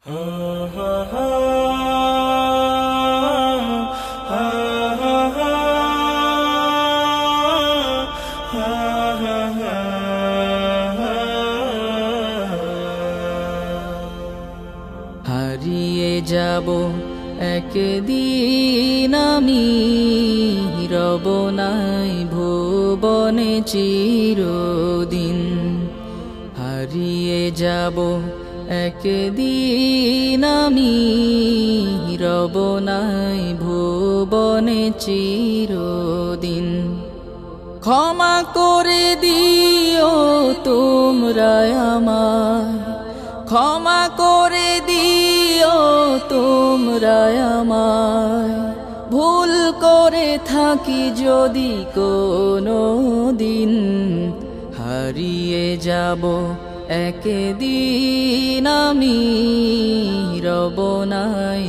হারিয়ে যাব একদিন আমি, রব নাই ভুবনে চিরদিন। হারিয়ে যাব একদিন আমি, রব নাই ভুবনে চিরদিন। ক্ষমা করে দিও তোমরা আমায়, ক্ষমা করে দিও তোমরা আমায়, ভুল করে থাকি যদি কোনো দিন। হারিয়ে যাব একদিন আমি, রব নাই